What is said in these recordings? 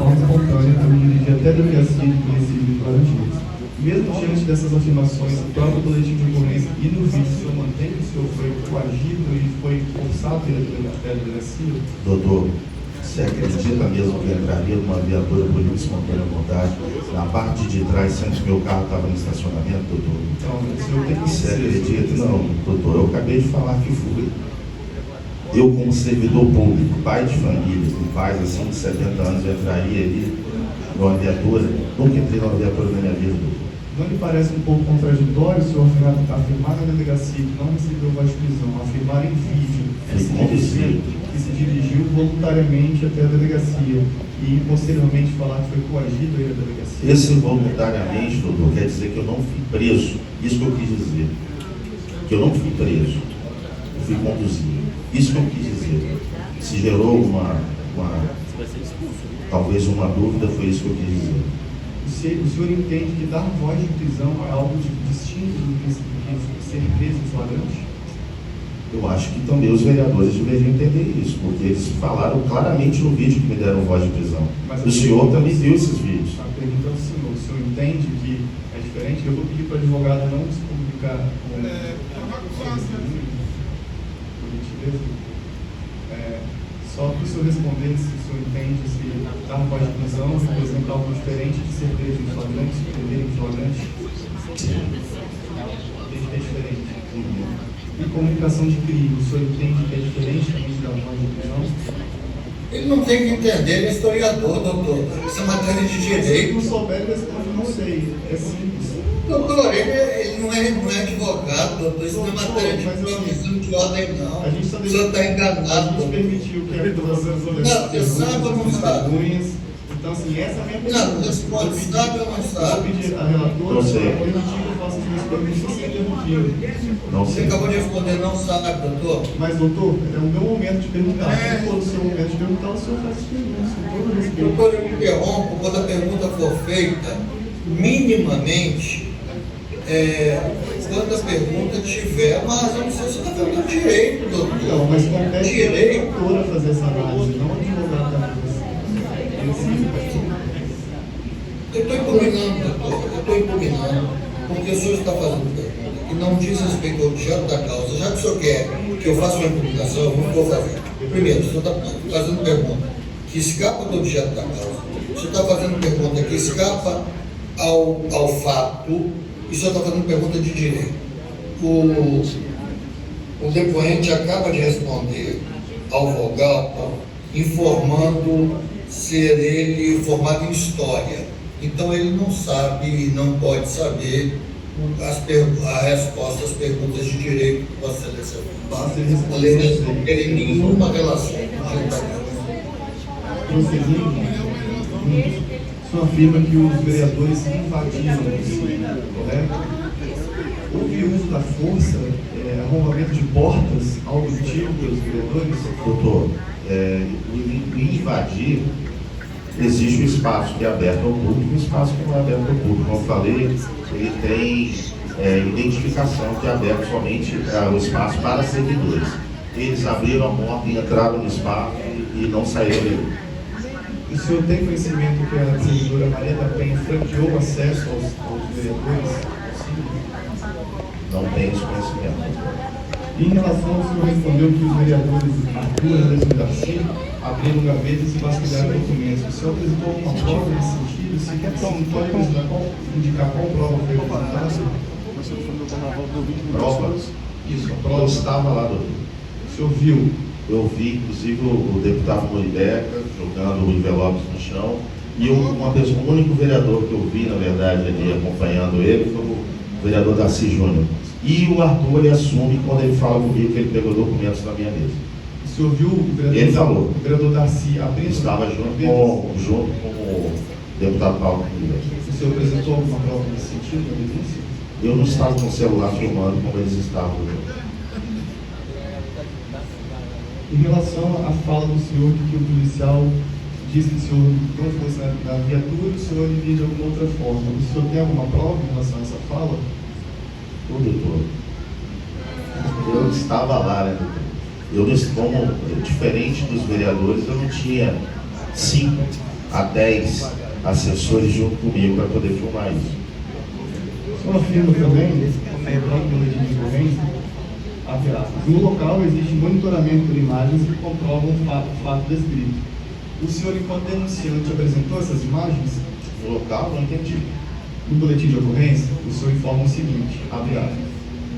forma espontânea, eu me dirigi até a delegacia de polícia civil de Laranjeiras. Mesmo diante dessas afirmações, o próprio boletim de ocorrência e no vídeo, o senhor mantém que o senhor foi coagido e foi forçado a ir até a delegacia? Doutor, você acredita mesmo que entraria numa viatura por livre e espontânea vontade, na parte de trás, sendo que meu carro estava no estacionamento, doutor? Então, o senhor tem que Você dizer acredita? Não, doutor, eu acabei de falar que fui. Eu, como servidor público, pai de família, com pais acima de 70 anos, eu entraria ali numa viatura. Nunca entrei numa viatura na minha vida, doutor. Não lhe parece um pouco contraditório o senhor afirmar na delegacia que não recebeu voz de prisão, afirmar em vídeo que se dirigiu voluntariamente até a delegacia e posteriormente falar que foi coagido a ir à delegacia? Esse voluntariamente, doutor, quer dizer que eu não fui preso. Isso que eu quis dizer. Que eu não fui preso. Eu fui conduzido. Isso que eu quis dizer. Se gerou talvez uma dúvida, foi isso que eu quis dizer. O senhor entende que dar voz de prisão é algo distinto do que ser preso em flagrante? Eu acho que também os vereadores deveriam entender isso, porque eles falaram claramente no vídeo que me deram voz de prisão. O senhor também viu esses vídeos. A pergunta é o senhor entende que é diferente? Eu vou pedir para o advogado não se comunicar com por gentileza. Só para o senhor responder se o senhor entende se dar voz de prisão representa algo diferente de ser preso em flagrante, se prender em flagrante. É diferente. E comunicação de perigo, o senhor entende que é diferente também de dar voz de prisão? Ele não tem que entender, ele é historiador, doutor. Isso é matéria de direito. Se não souber, responde, não sei. É simples. Doutor, ele não é advogado, doutor. Isso não é matéria de profissão de ordem, não. A gente o senhor está enganado. A gente permitiu que a acusação não, eu sabe ou não sabe? Então, assim, essa é a minha pergunta. Não, responde, sabe ou não sabe? Eu vou pedir a relatora para permitir que eu faça as minhas perguntas sem interrompido. Não Você sei. acabou de responder, não sabe, doutor? Mas, doutor, é o meu momento de perguntar. Se for o seu momento de perguntar, o senhor faz as perguntas, com todo respeito. Doutor, eu me interrompo quando a pergunta for feita minimamente, quando a pergunta tiver uma razão de ser, você está perguntando direito, doutor. Não, mas compete direito. a doutora fazer essa análise, não a advogada da acusação. Eu estou impugnando, doutor, porque o senhor está fazendo pergunta que não diz respeito ao objeto da causa. Já que o senhor quer que eu faça uma impugnação, eu não vou fazer. Primeiro, o senhor está fazendo pergunta que escapa do objeto da causa. O senhor está fazendo pergunta que escapa ao fato, e o senhor está fazendo pergunta de direito. O depoente acaba de responder ao vogal informando ser ele formado em história. Então ele não sabe e não pode saber a resposta às perguntas de direito que Vossa Excelência faz. A lei não tem nenhuma relação com o direito da causa. Prosseguindo, o senhor afirma que os vereadores invadiram o recinto, correto? Houve uso da força, arrombamento de portas, algo do tipo pelos vereadores? Doutor, em invadir, existe um espaço que é aberto ao público e um espaço que não é aberto ao público. Como eu falei, ele tem identificação que é aberto somente o espaço para servidores. Eles abriram a porta e entraram no espaço e não saíram dele. O senhor tem conhecimento que a servidora Maria da Penha franqueou o acesso aos vereadores? Não tenho esse conhecimento. Em relação ao senhor respondeu que os vereadores Arthur, Anderson e Darcy abriram gavetas e vasculharam documentos. O senhor apresentou alguma prova nesse sentido? Se quer indicar qual prova foi apresentada? Prova? Isso, a Eu prova. estava lá, doutor. O senhor viu? Eu vi, inclusive, o deputado Moribeca jogando envelopes no chão. E o único vereador que eu vi, na verdade, ali acompanhando ele, foi o vereador Darcy Júnior. E o Arthur, ele assume quando ele fala comigo que ele pegou documentos na minha mesa. O senhor viu o vereador, Ele falou. O vereador Darcy abrindo? Estava junto com o deputado Paulo Moribeca. O senhor apresentou alguma prova nesse sentido na denúncia? Eu não estava com o celular filmando como eles estavam. Em relação à fala do senhor de que o policial disse que o senhor não fosse na viatura, o senhor iria de alguma outra forma. O senhor tem alguma prova em relação a essa fala? Ô, doutor, eu estava lá, né, doutor? Diferente dos vereadores, eu não tinha 5 a 10 assessores junto comigo para poder filmar isso. O senhor afirma também, lembrando do boletim de ocorrência, abre aspas, no local existe monitoramento por imagens que comprovam o fato descrito. O senhor, enquanto denunciante, apresentou essas imagens? No local, não entendi. No boletim de ocorrência, o senhor informa o seguinte, abre aspas,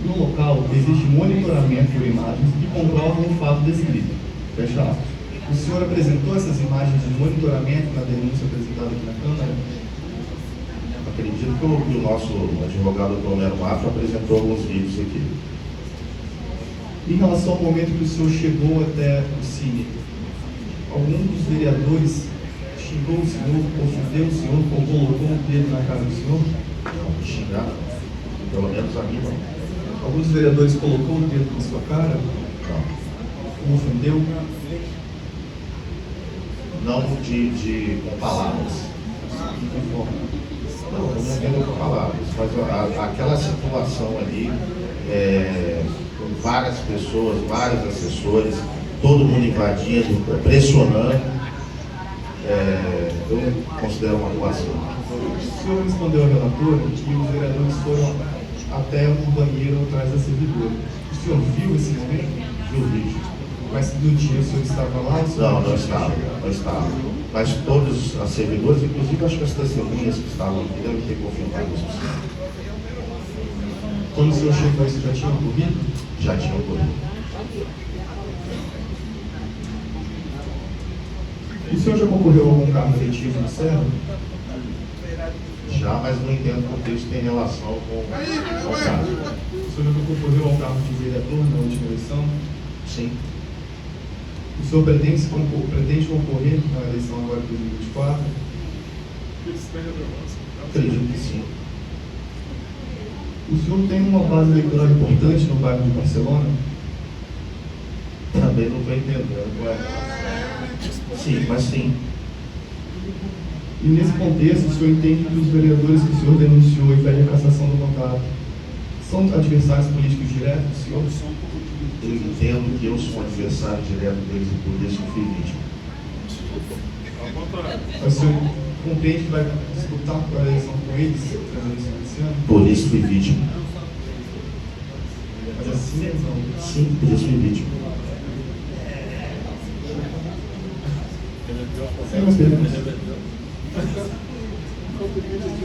no local existe monitoramento por imagens que comprovam o fato descrito. Fecha aspas. O senhor apresentou essas imagens de monitoramento na denúncia apresentada aqui na Câmara? Acredito que o nosso advogado Romero Mafra apresentou alguns vídeos aqui. Em relação ao momento que o senhor chegou até o Cine, algum dos vereadores xingou o senhor, ofendeu o senhor, ou colocou o dedo na cara do senhor? Não, xingar, pelo menos a mim não. Alguns vereadores colocou o dedo na sua cara? Não. O ofendeu? Não com palavras. Não ofendeu com palavras. Mas aquela situação ali, com várias pessoas, vários assessores, todo mundo invadindo, pressionando, eu considero uma atuação. O senhor respondeu ao relator que os vereadores foram até o banheiro atrás da servidora. O senhor viu esse momento? Viu o vídeo? Mas no dia o senhor estava lá? Não estava. Mas todos as servidoras, inclusive acho que as testemunhas que estavam aqui, devem ter confirmado isso. Quando o senhor chegou, isso já tinha ocorrido? Já tinha ocorrido. O senhor já concorreu a algum cargo eletivo na Serra? Já, mas não entendo porque isso tem relação com o caso. O senhor já concorreu ao cargo de vereador na última eleição? Sim. O senhor pretende concorrer na eleição agora de 2024? Acredito que sim. O senhor tem uma base eleitoral importante no bairro de Barcelona? Também não estou entendendo. Sim, mas sim. E nesse contexto, o senhor entende que os vereadores que o senhor denunciou e pede a cassação do mandato são adversários políticos diretos do senhor? Eu entendo que eu sou um adversário direto deles e por isso eu fui vítima. Mas o senhor compreende que vai disputar a eleição com eles nas eleições desse ano? Por isso fui vítima. Mas assim não. Sim, por isso fui vítima. Sem mais perguntas.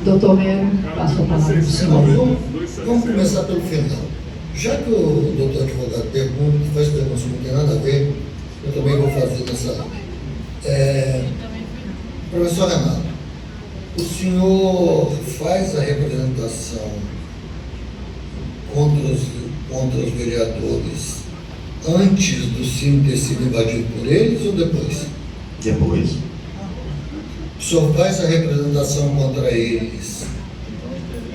Doutor Mero, passo a palavra para o senhor. Vamos começar pelo final. Já que o doutor advogado pergunta, que faz perguntas que não tem nada a ver, eu também vou fazer nessa área. Professor Renato, o senhor faz a representação contra os vereadores antes do Cine ter sido invadido por eles ou depois? Depois, O senhor faz a representação contra eles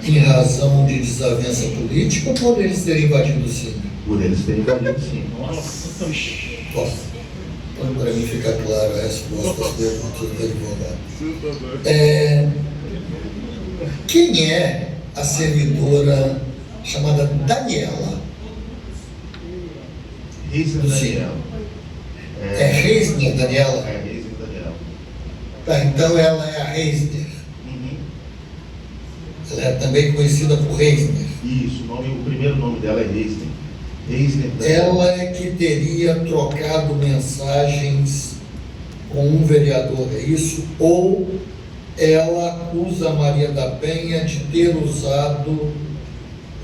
em razão de desavença política ou por eles terem invadido o Cine? por eles terem invadido, sim. Posso? Para mim ficar claro a resposta às perguntas do advogado. Quem é a servidora chamada Daniela? Reisner Daniel. É Reisner Daniela? É, Reisner Daniel. Tá, então ela é a Reisner. Uhum. Ela é também conhecida por Reisner. Isso, o primeiro nome dela é Reisner. Reisner Daniel. Ela é que teria trocado mensagens com um vereador, é isso? Ou ela acusa a Maria da Penha de ter usado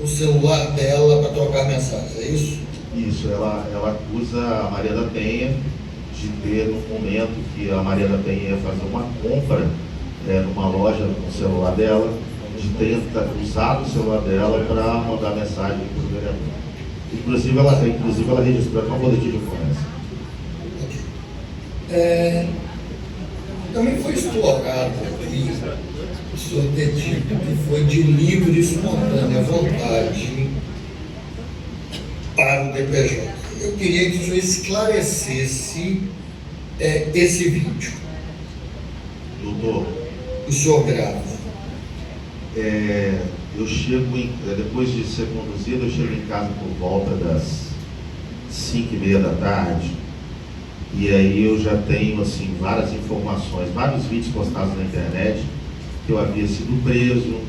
o celular dela para trocar mensagens, é isso? Isso, ela acusa a Maria da Penha de ter, no momento que a Maria da Penha ia fazer uma compra numa loja com o celular dela, de ter usado o celular dela para mandar mensagem para o vereador. Inclusive ela registrou uma boletim de ocorrência. Também foi explorado aqui o senhor ter dito que foi de livre e espontânea vontade para o DPJ. Eu queria que o senhor esclarecesse esse vídeo. Doutor, O senhor grava. eu chego, depois de ser conduzido, eu chego em casa por volta das 5:30 da tarde. E aí eu já tenho assim, várias informações, vários vídeos postados na internet, que eu havia sido preso,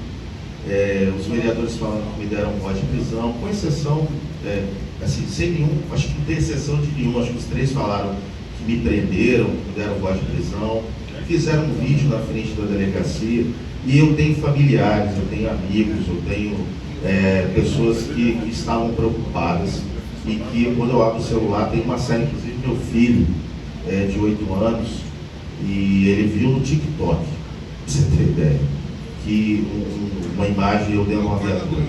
os vereadores falando que me deram voz de prisão, com exceção, assim, sem nenhum, acho que não tem exceção de nenhum, acho que os 3 falaram que me prenderam, que me deram voz de prisão, fizeram um vídeo na frente da delegacia, e eu tenho familiares, eu tenho amigos, eu tenho pessoas que estavam preocupadas, e que quando eu abro o celular tem uma série, inclusive meu filho, de 8 anos, e ele viu no TikTok, pra você ter ideia, que uma imagem eu dentro de uma viatura.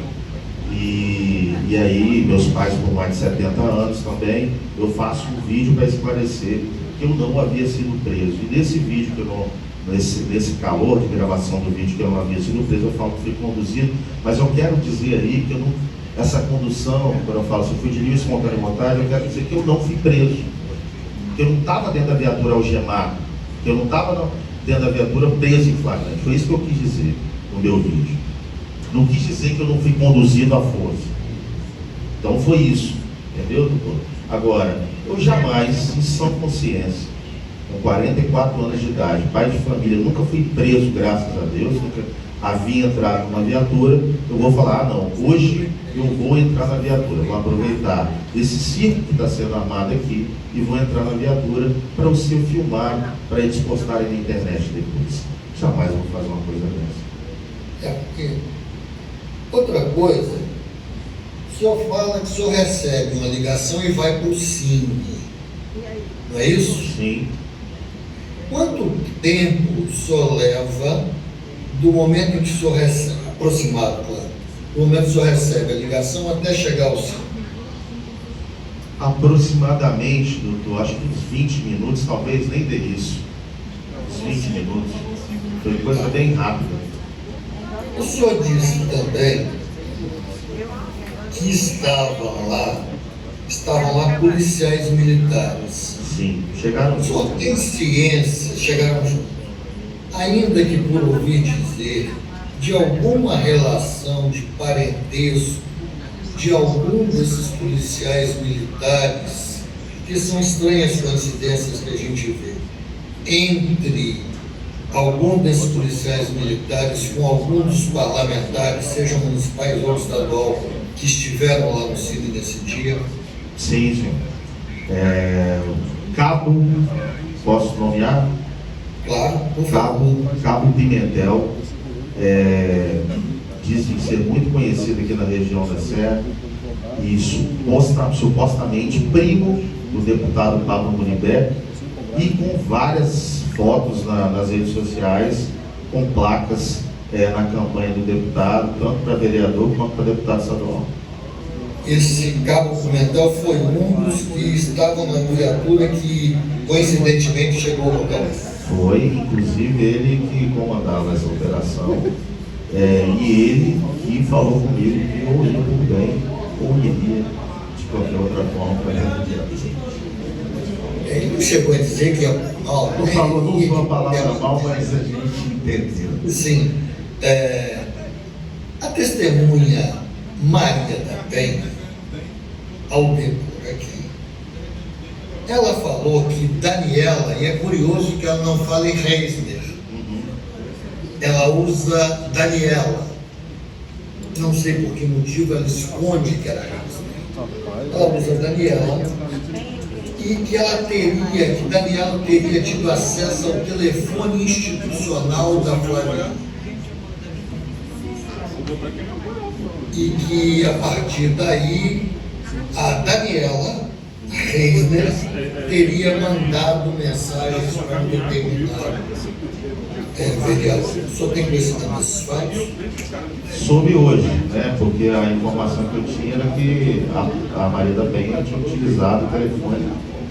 E aí, meus pais com mais de 70 anos também, eu faço um vídeo para esclarecer que eu não havia sido preso. E nesse vídeo, que eu não, nesse calor de gravação do vídeo que eu não havia sido preso, eu falo que fui conduzido, mas eu quero dizer aí que eu não, essa condução, quando eu falo se eu fui de livre e espontânea vontade, eu quero dizer que eu não fui preso, que eu não estava dentro da viatura algemado, que eu não estava dentro da viatura preso em flagrante. Foi isso que eu quis dizer no meu vídeo. Não quis dizer que eu não fui conduzido à força. Então foi isso, entendeu, doutor? Agora, eu jamais, em sã consciência, com 44 anos de idade, pai de família, nunca fui preso, graças a Deus, nunca havia entrado numa viatura, eu vou falar, não, hoje eu vou entrar na viatura, vou aproveitar esse circo que está sendo armado aqui e vou entrar na viatura para o senhor filmar, para eles postarem na internet depois. Jamais vou fazer uma coisa dessa. Porque outra coisa, o senhor fala que o senhor recebe uma ligação e vai para o SING, não é isso? Sim. Quanto tempo o senhor leva do momento em que o senhor recebe, aproximado, claro, do momento que o senhor recebe a ligação até chegar ao SING? Aproximadamente, doutor, acho que uns 20 minutos, talvez nem dê isso. Uns 20 minutos. Foi coisa bem rápida. O senhor disse também que estavam lá policiais militares. Sim, chegaram O senhor tem ciência, chegaram junto, ainda que por ouvir dizer, de alguma relação de parentesco de algum desses policiais militares, que são estranhas coincidências que a gente vê, entre algum desses policiais militares com algum dos parlamentares, sejam municipais ou estadual, que estiveram lá no Cine nesse dia? Sim, senhor. Cabo, posso nomear? Claro, por favor. Cabo Pimentel, dizem ser muito conhecido aqui na região da Serra e supostamente primo do deputado Pablo Munibé, e com várias fotos nas redes sociais, com placas na campanha do deputado, tanto para vereador quanto para deputado estadual. Esse Cabo Pimentel foi um dos que estavam na viatura que coincidentemente chegou ao local. Foi, inclusive, ele que comandava essa operação, e ele que falou comigo que ou ia por bem, ou iria de qualquer outra forma para dentro do dia. Ele não chegou a dizer que é mal. Não falou, não usou a palavra mal, mas a gente entendeu. Sim. A testemunha Maria da Penha, ao depor aqui, ela falou que Daniela, e é curioso que ela não fala em Reisner, ela usa Daniela. Não sei por que motivo ela esconde que era Reisner. Ela usa Daniela, e que Daniela teria tido acesso ao telefone institucional da Flaviana. E que a partir daí a Daniela Reisner teria mandado mensagens para um determinado vereador. O senhor tem conhecimento desses fatos? Soube hoje, né? Porque a informação que eu tinha era que a Maria da Penha tinha utilizado o telefone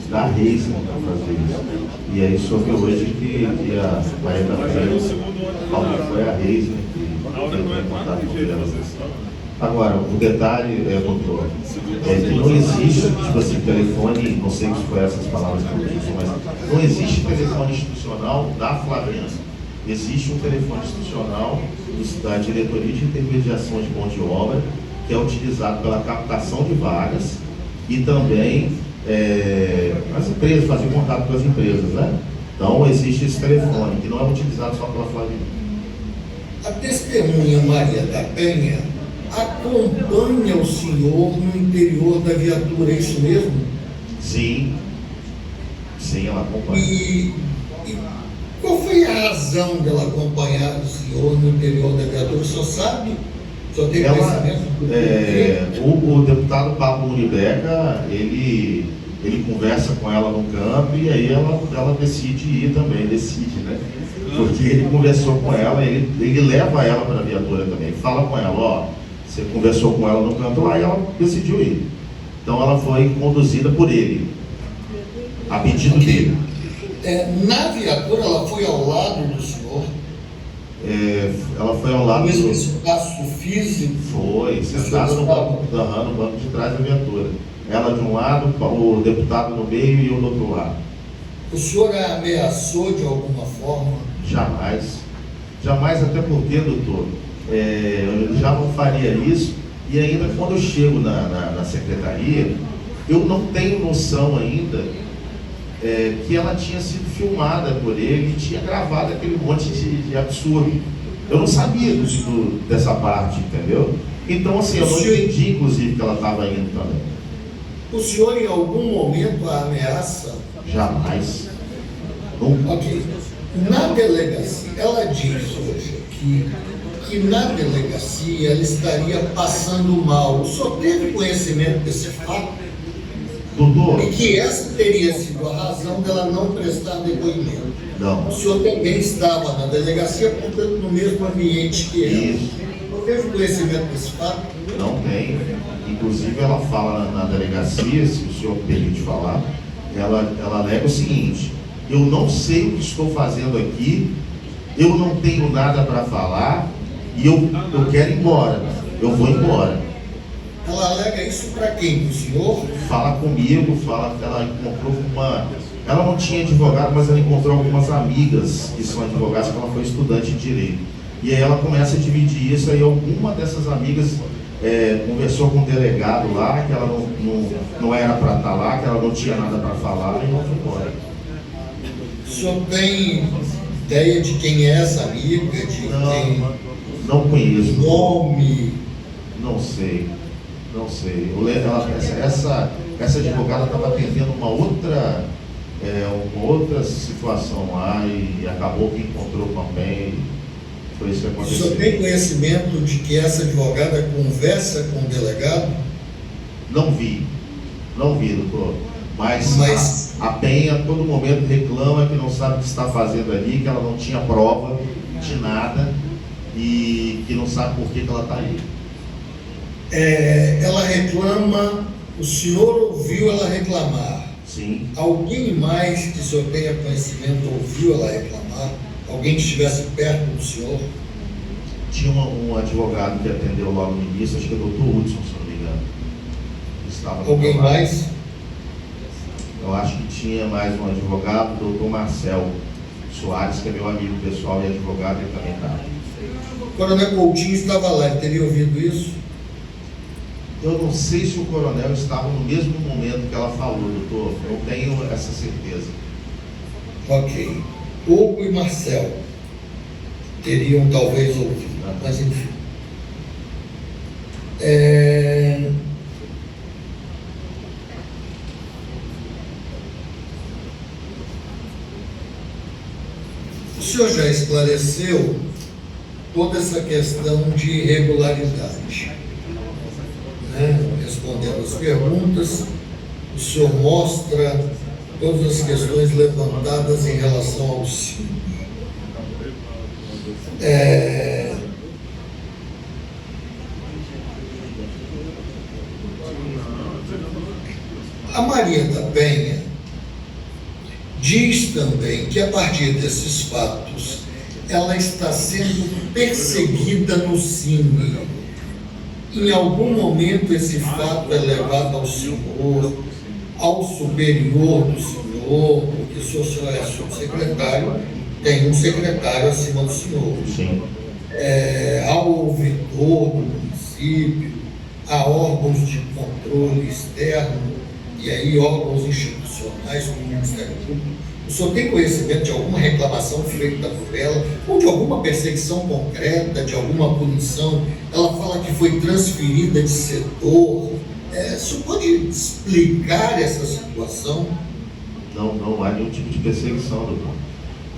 da Reisner para fazer isso. E aí soube hoje que a Maria da Penha falou que foi a Reisner que entrou em contato com ela. Agora, o detalhe, doutor, que não existe, tipo assim, telefone, não sei se foi essas palavras que eu disse, mas não existe telefone institucional da Flaviana. Existe um telefone institucional da Diretoria de Intermediação de Mão de Obra, que é utilizado pela captação de vagas e também as empresas, fazer contato com as empresas, né? Então existe esse telefone, que não é utilizado só pela Flavinha. A testemunha Maria da Penha acompanha o senhor no interior da viatura, é isso mesmo? Sim, ela acompanha. E qual foi a razão dela acompanhar o senhor no interior da viatura? O senhor sabe? O senhor tem conhecimento? O deputado Pablo Muribeca, ele conversa com ela no campo e aí ela decide ir também, né? Porque ele conversou com ela, ele leva ela para a viatura também, fala com ela, ó, você conversou com ela no campo lá e ela decidiu ir. Então ela foi conduzida por ele, a pedido dele. Na viatura ela foi ao lado do senhor? Ela foi ao lado no mesmo do... espaço físico? Foi, sentada no banco de trás da viatura. Ela de um lado, o deputado no meio e eu do outro lado. O senhor a ameaçou de alguma forma? Jamais, até porque, doutor, eu já não faria isso, e ainda quando eu chego na secretaria, eu não tenho noção ainda que ela tinha sido filmada por ele e tinha gravado aquele monte de absurdo. Eu não sabia dessa parte, entendeu? Então, assim, eu não entendi, inclusive, que ela estava indo também. O senhor, em algum momento, a ameaça? Jamais. Nunca. Ok. Na delegacia, ela diz hoje que na delegacia ela estaria passando mal. O senhor teve conhecimento desse fato? Doutor? E que essa teria sido a razão dela não prestar depoimento. Não. O senhor também estava na delegacia, portanto, no mesmo ambiente que ela. Isso. O senhor teve conhecimento desse fato? Não tem. Inclusive, ela fala na delegacia, se o senhor permite falar, ela alega o seguinte: eu não sei o que estou fazendo aqui, eu não tenho nada para falar e eu quero ir embora, eu vou embora. Ela alega isso para quem? O senhor? Fala comigo, fala que ela encontrou ela não tinha advogado, mas ela encontrou algumas amigas que são advogadas, que ela foi estudante de direito. E aí ela começa a dividir isso, aí alguma dessas amigas conversou com um delegado lá, que ela não era para estar lá, que ela não tinha nada para falar, e ela foi embora. O senhor tem ideia de quem é essa amiga? Não conheço. Nome? Não sei. Essa advogada estava atendendo uma outra situação lá e acabou que encontrou também. Foi isso que O aconteceu. senhor tem conhecimento de que essa advogada conversa com o delegado? Não vi, doutor. Mas a Penha a todo momento reclama que não sabe o que está fazendo ali, que ela não tinha prova de nada e que não sabe por que ela está ali. Ela reclama, o senhor ouviu ela reclamar? Sim. Alguém mais que o senhor tenha conhecimento ouviu ela reclamar? Alguém que estivesse perto do senhor? Tinha um advogado que atendeu logo no início, acho que é o doutor Hudson, se não me engano. Estava Alguém mais? Eu acho que tinha mais um advogado, o doutor Marcel Soares, que é meu amigo pessoal e advogado, ele também estava. O coronel Coutinho estava lá, ele teria ouvido isso? Eu não sei se o coronel estava no mesmo momento que ela falou, doutor, eu tenho essa certeza. Ok. Hugo e Marcel teriam talvez ouvido, mas enfim. O senhor já esclareceu toda essa questão de irregularidade, né? Respondendo as perguntas, o senhor mostra todas as questões levantadas em relação ao Cine. A Maria da Penha diz também que a partir desses fatos ela está sendo perseguida no Cine. Em algum momento esse fato é levado ao senhor, ao superior do senhor, porque se o senhor é subsecretário, tem um secretário acima do senhor. Sim. Ao ouvidor do município, a órgãos de controle externo e aí órgãos institucionais como o Ministério Público, o senhor tem conhecimento de alguma reclamação feita por ela, ou de alguma perseguição concreta, de alguma punição? Ela fala que foi transferida de setor. O senhor pode explicar essa situação? Não há nenhum tipo de perseguição, doutor.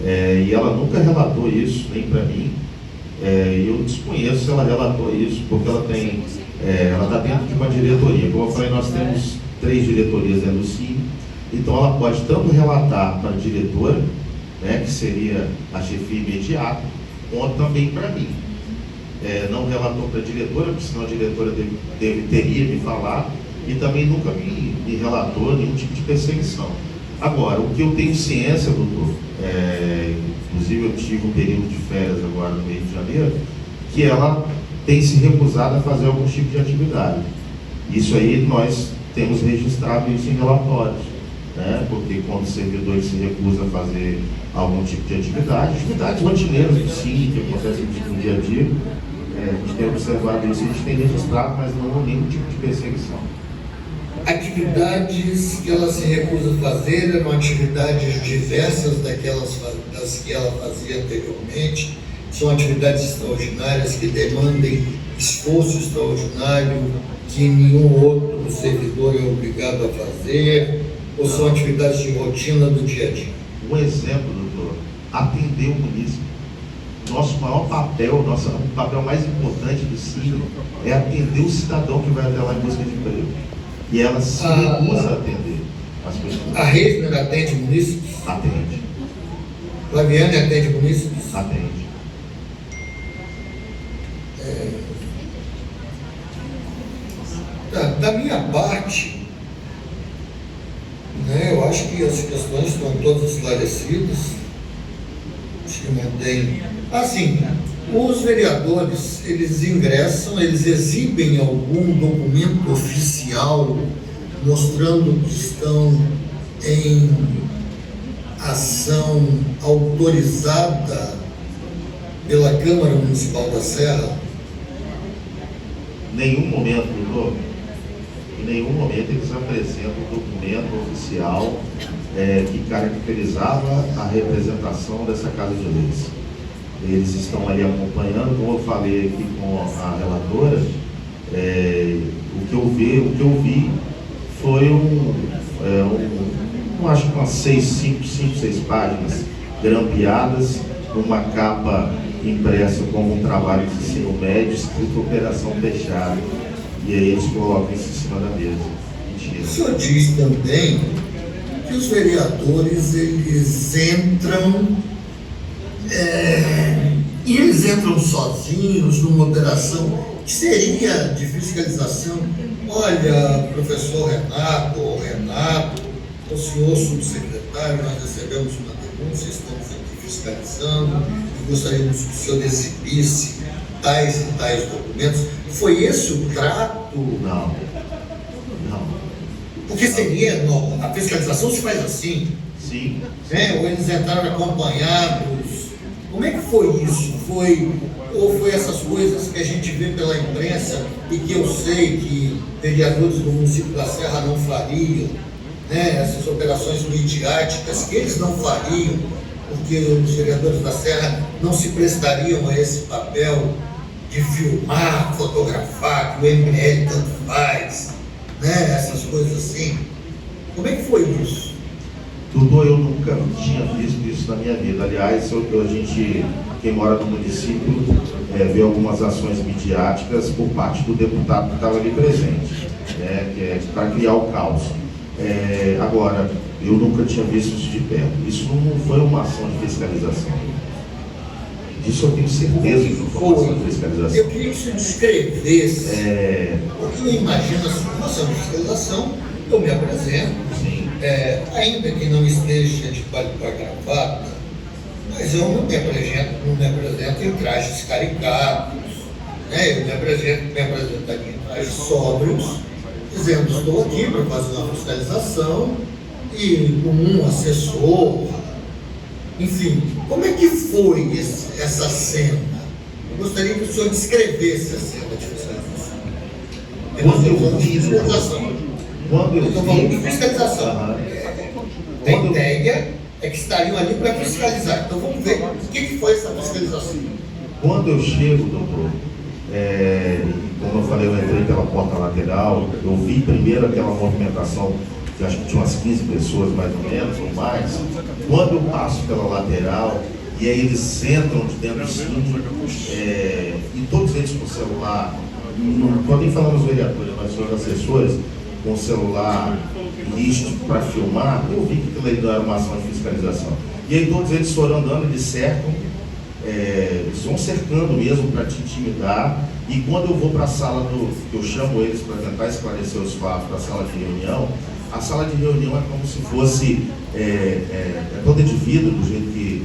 E ela nunca relatou isso, nem para mim. Eu desconheço se ela relatou isso, porque ela está dentro de uma diretoria. Como eu falei, nós temos 3 diretorias dentro do CIE, então ela pode tanto relatar para a diretora, né, que seria a chefia imediata, quanto também para mim. Não relatou para a diretora, porque senão a diretora teria me falado, e também nunca me relatou nenhum tipo de perseguição. Agora, o que eu tenho ciência, doutor, inclusive eu tive um período de férias agora no Rio de Janeiro, que ela tem se recusado a fazer algum tipo de atividade. Isso aí nós temos registrado isso em relatórios, né? Porque quando o servidor se recusa a fazer algum tipo de atividades rotineiras do CIE, que acontecem no dia a dia, a gente tem observado isso, a gente tem registrado, mas não há nenhum tipo de perseguição. Atividades que ela se recusa a fazer eram atividades diversas das que ela fazia anteriormente. São atividades extraordinárias que demandem esforço extraordinário que nenhum outro servidor é obrigado a fazer, ou são atividades de rotina do dia a dia? Um exemplo, doutor, atender o munícipe. Nosso maior papel, o papel mais importante do CIE é atender o cidadão que vai até lá em busca de emprego. E ela se recusa a atender as pessoas. A Reisner atende munícipes? Atende. Flaviane atende munícipes? Atende. Da minha parte, né, eu acho que as questões estão todas esclarecidas. Acho que não tem. Assim, os vereadores, eles ingressam, eles exibem algum documento oficial mostrando que estão em ação autorizada pela Câmara Municipal da Serra? Em nenhum momento, doutor, em nenhum momento eles apresentam um documento oficial que caracterizava a representação dessa Casa de Leis. Eles estão ali acompanhando, como eu falei aqui com a relatora, o que eu vi foi acho que umas 5, 6 páginas grampeadas, uma capa impressa como um trabalho de ensino médio, escrito operação fechada, e aí eles colocam isso em cima da mesa. Mentira. O senhor diz também que os vereadores, eles entram e eles entram sozinhos numa operação que seria de fiscalização. Olha, professor Renato, o senhor subsecretário, nós recebemos uma denúncia, estamos aqui fiscalizando e gostaríamos que o senhor exibisse tais e tais documentos. Foi esse o trato? Não. Porque seria, a fiscalização se faz assim. Sim. Ou eles entraram acompanhados. Como é que foi isso? Ou foi essas coisas que a gente vê pela imprensa e que eu sei que vereadores do município da Serra não fariam, né? Essas operações midiáticas que eles não fariam, porque os vereadores da Serra não se prestariam a esse papel de filmar, fotografar, que o ML tanto faz, né? Essas coisas assim. Como é que foi isso? Doutor, eu nunca tinha visto isso na minha vida. Aliás, quem mora no município, vê algumas ações midiáticas por parte do deputado que estava ali presente, né, que é para criar o caos. Agora, eu nunca tinha visto isso de perto. Isso não foi uma ação de fiscalização. Disso eu tenho certeza que não foi uma ação de fiscalização. Eu queria que você descrevesse. Porque eu imagino assim, uma ação de fiscalização, eu me apresento. Sim. Ainda que não esteja de palho para gravata, mas eu não me apresento em trajes caricatos, né? Eu me apresentaria em trajes sóbrios, dizendo: estou aqui para fazer uma fiscalização e com um assessor. Enfim, como é que foi essa cena? Eu gostaria que o senhor descrevesse a cena de fiscalização. Quando Eu estou falando de fiscalização. Aham. A ideia é que estariam ali para fiscalizar. Então vamos ver o que foi essa fiscalização. Quando eu chego, doutor, como eu falei, eu entrei pela porta lateral, eu vi primeiro aquela movimentação, que acho que tinha umas 15 pessoas mais ou menos, ou mais. Quando eu passo pela lateral, e aí eles entram de dentro do cine, e todos eles com o celular, não estou nem falando os vereadores, mas os assessores, com o celular lístico para filmar, eu vi que aquilo era uma ação de fiscalização. E aí todos eles foram andando, eles cercam, eles vão cercando mesmo para te intimidar, e quando eu vou para a sala que eu chamo eles para tentar esclarecer os fatos, para a sala de reunião, a sala de reunião é como se fosse toda de vidro, do jeito que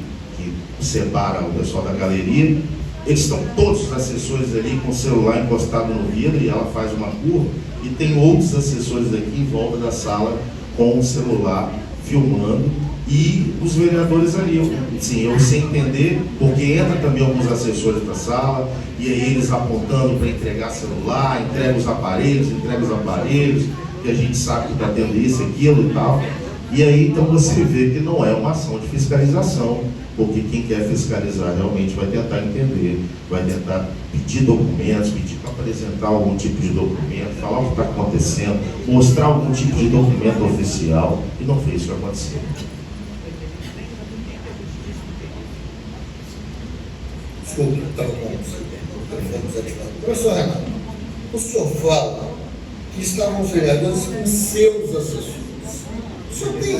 separa o pessoal da galeria. Eles estão todos os assessores ali com o celular encostado no vidro, e ela faz uma curva, e tem outros assessores aqui em volta da sala com o celular filmando, e os vereadores ali, eu sem entender, porque entra também alguns assessores da sala, e aí eles apontando para entregar celular, entrega os aparelhos, que a gente sabe que está tendo isso, aquilo e tal. E aí então você vê que não é uma ação de fiscalização, porque quem quer fiscalizar realmente vai tentar entender, vai tentar pedir documentos, pedir para apresentar algum tipo de documento, falar o que está acontecendo, mostrar algum tipo de documento oficial, e não fez isso acontecer. Desculpa, estava com o telefone desativado. Professor Renato, o senhor fala que estavam os vereadores com seus assessores. O senhor tem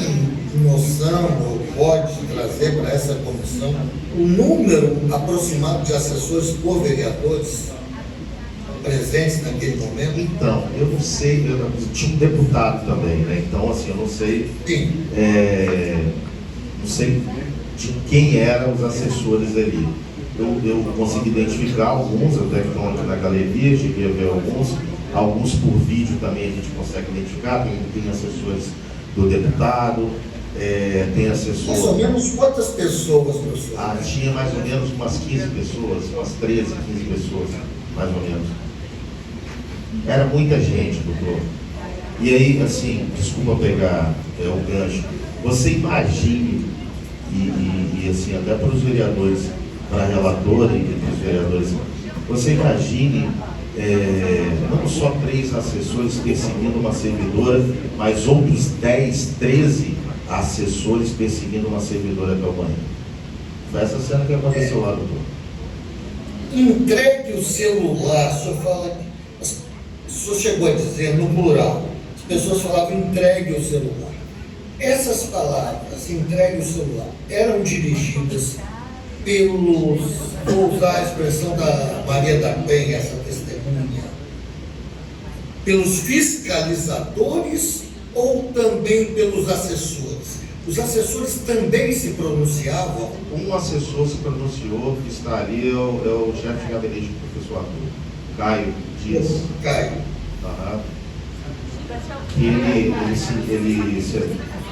noção ou pode trazer para essa comissão o número aproximado de assessores por vereadores presentes naquele momento? Então, eu não sei, eu tinha um deputado também, né? Então, assim, eu não sei, não sei de quem eram os assessores ali. Eu consegui identificar alguns, até que estão aqui na galeria, cheguei a ver alguns por vídeo também a gente consegue identificar, tem assessores do deputado, tem assessores... Mais ou menos quantas pessoas, professor? Tinha mais ou menos umas 15 pessoas, umas 13, 15 pessoas, mais ou menos. Era muita gente, doutor. E aí, assim, desculpa pegar o gancho, você imagine, e assim, até para os vereadores, para a relatora e para os vereadores, você imagine não só 3 assessores perseguindo uma servidora, mas outros 10, 13 assessores perseguindo uma servidora até o banheiro. Foi essa cena que aconteceu lá, doutor. Entregue o celular, o senhor fala, o senhor chegou a dizer no plural, as pessoas falavam entregue o celular. Essas palavras, entregue o celular, eram dirigidas pelos, vou usar a expressão da Maria da Penha, essa testemunha, pelos fiscalizadores ou também pelos assessores? Os assessores também se pronunciavam? Um assessor se pronunciou, que está ali, é o chefe de gabinete do professor Arthur, Caio Dias. Caio. Ele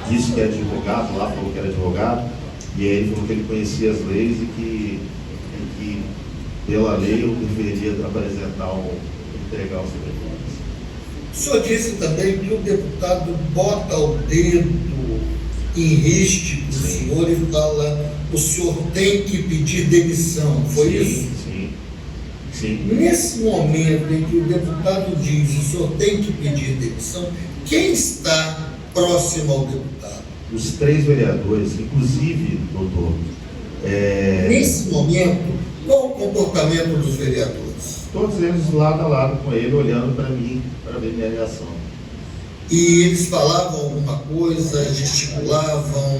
disse que é advogado lá, falou que era advogado, e aí ele falou que ele conhecia as leis e que pela lei eu deveria entregar os deputados. O senhor disse também que o deputado bota o dedo em riste do senhor e fala, o senhor tem que pedir demissão, foi isso? Sim. Nesse momento em que o deputado diz, o senhor tem que pedir demissão, quem está próximo ao deputado? Os 3 vereadores, inclusive, doutor... Nesse momento, qual o comportamento dos vereadores? Todos eles lado a lado com ele, olhando para mim, para ver minha reação. E eles falavam alguma coisa, gesticulavam?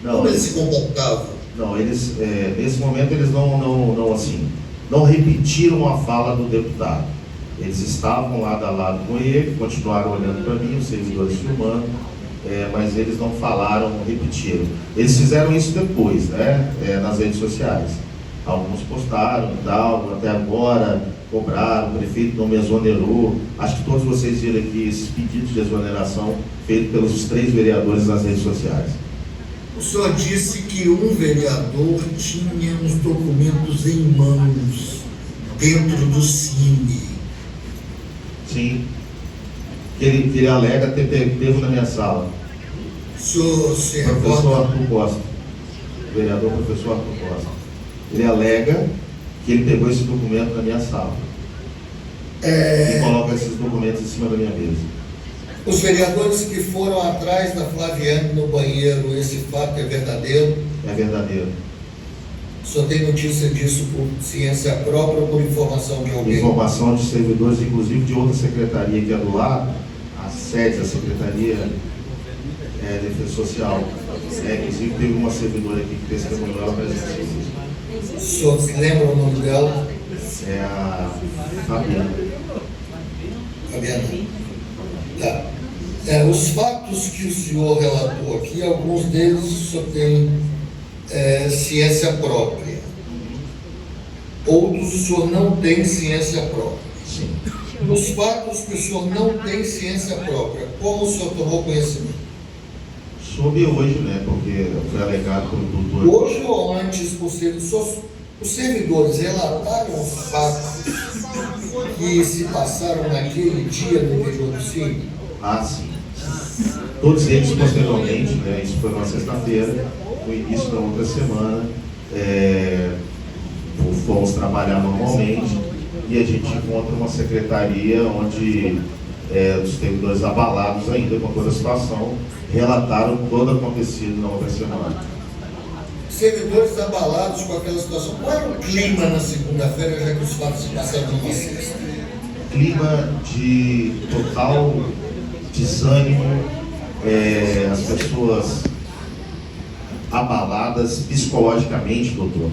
Não, como eles se comportavam? Não, eles, nesse momento, eles não repetiram a fala do deputado. Eles estavam lado a lado com ele, continuaram olhando para mim, os servidores filmando, mas eles não falaram, repetiram. Eles fizeram isso depois, né, nas redes sociais. Alguns postaram e tal, até agora cobraram, o prefeito não me exonerou. Acho que todos vocês viram aqui esses pedidos de exoneração feitos pelos 3 vereadores nas redes sociais. O senhor disse que um vereador tinha uns documentos em mãos dentro do Cine. Sim. que ele alega ter pego na minha sala. O senhor se Professor recorda? Arthur Costa, vereador professor Arthur Costa. Ele alega que ele pegou esse documento na minha sala e coloca esses documentos em cima da minha mesa. Os vereadores que foram atrás da Flaviane no banheiro, esse fato é verdadeiro? É verdadeiro. O senhor tem notícia disso por ciência própria ou por informação de alguém? Informação de servidores, inclusive de outra secretaria que é do lado, a sede da Secretaria de Defesa Social. Inclusive teve uma servidora aqui que testemunhou ela presenciou isso. O senhor se lembra o nome dela? É a Fabiana. Fabiana? Tá. Os fatos que o senhor relatou aqui, alguns deles o senhor tem ciência própria. Outros o senhor não tem ciência própria. Sim. Os fatos que o senhor não tem ciência própria, como o senhor tomou conhecimento? Soube hoje, né? Porque foi alegado pelo doutor. Hoje ou antes, os servidores relataram os fatos que se passaram naquele dia no interior do Cine? Ah, sim. Todos eles posteriormente, né? Isso foi numa sexta-feira, no início da outra semana, fomos trabalhar normalmente e a gente encontra uma secretaria onde os servidores abalados ainda com toda a situação relataram todo o acontecido na outra semana. Servidores abalados com aquela situação. Qual era o clima na segunda-feira, já que os fatos se passaram numa sexta? Clima de total desânimo, as pessoas abaladas psicologicamente, doutor.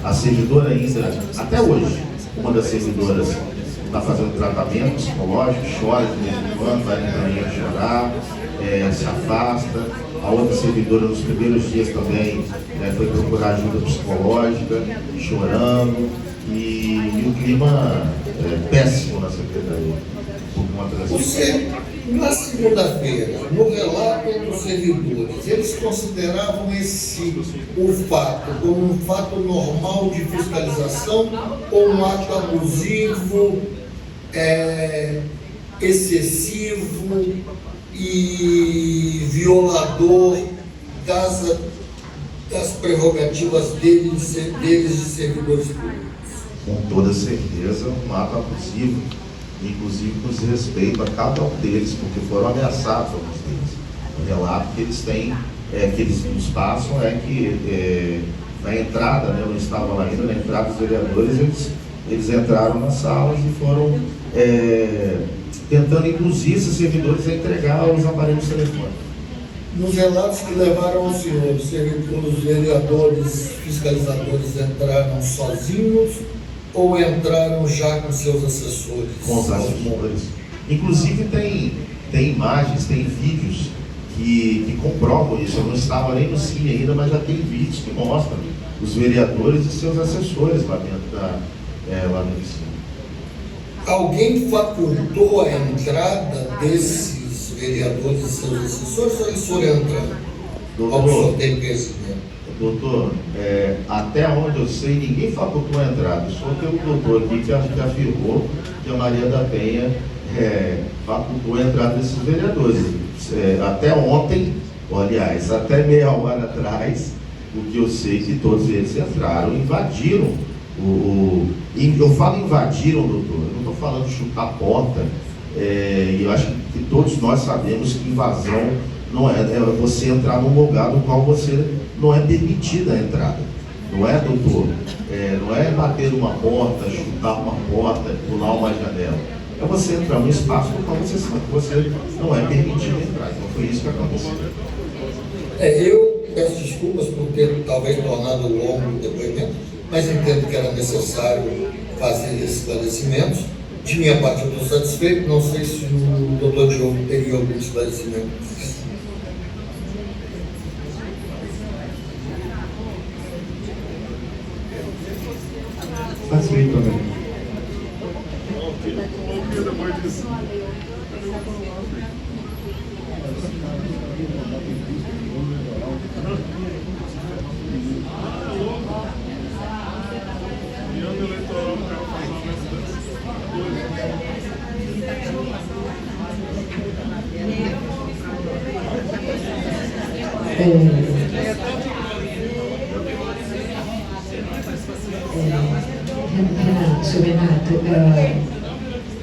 A servidora ainda, até hoje, uma das servidoras está fazendo tratamento psicológico, chora de vez em quando, vai no banheiro chorar, se afasta. A outra servidora, nos primeiros dias também, foi procurar ajuda psicológica, chorando, e o clima péssimo na secretaria. Por conta dessa Você, na segunda-feira, no relato dos servidores, eles consideravam o fato como um fato normal de fiscalização ou um ato abusivo, excessivo e violador das prerrogativas deles de servidores públicos? Com toda certeza, um ato abusivo, inclusive com desrespeito a cada um deles, porque foram ameaçados alguns deles. O relato que eles têm, que eles nos passam, é que na entrada, né, eu não estava lá ainda, na entrada dos vereadores, eles entraram nas salas e foram tentando induzir esses servidores a entregar os aparelhos telefônicos. Nos relatos que levaram ao senhor, os vereadores fiscalizadores entraram sozinhos ou entraram já com seus assessores? Com os assessores. Inclusive tem imagens, tem vídeos que comprovam isso. Eu não estava nem no Cine ainda, mas já tem vídeos que mostram os vereadores e seus assessores lá dentro lá no Cine. Alguém facultou a entrada desses vereadores e seus assessores ou eles foram entrando? Ao senhor tem conhecimento? Doutor, até onde eu sei, ninguém facultou a entrada. Só tem um doutor aqui que afirmou que a Maria da Penha facultou a entrada desses vereadores. Até ontem, aliás, até meia hora atrás, o que eu sei que todos eles entraram, invadiram eu falo invadiram, doutor, eu não estou falando de chutar a porta, e eu acho que todos nós sabemos que invasão não é você entrar num lugar no qual você não é permitida a entrada, não é, doutor? Não é bater uma porta, chutar uma porta, pular uma janela. É você entrar num espaço no qual você sabe que você não é permitido entrar. Então foi isso que aconteceu. Eu peço desculpas por ter talvez tornado longo o depoimento, mas entendo que era necessário fazer esses esclarecimentos. De minha parte, eu estou satisfeito. Não sei se o doutor Diogo teria algum esclarecimento. Satisfeito também. Senhor Renato,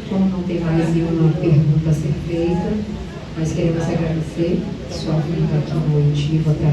como não tem mais nenhuma pergunta a ser feita, nós queremos agradecer sua vinda aqui no Oitiva.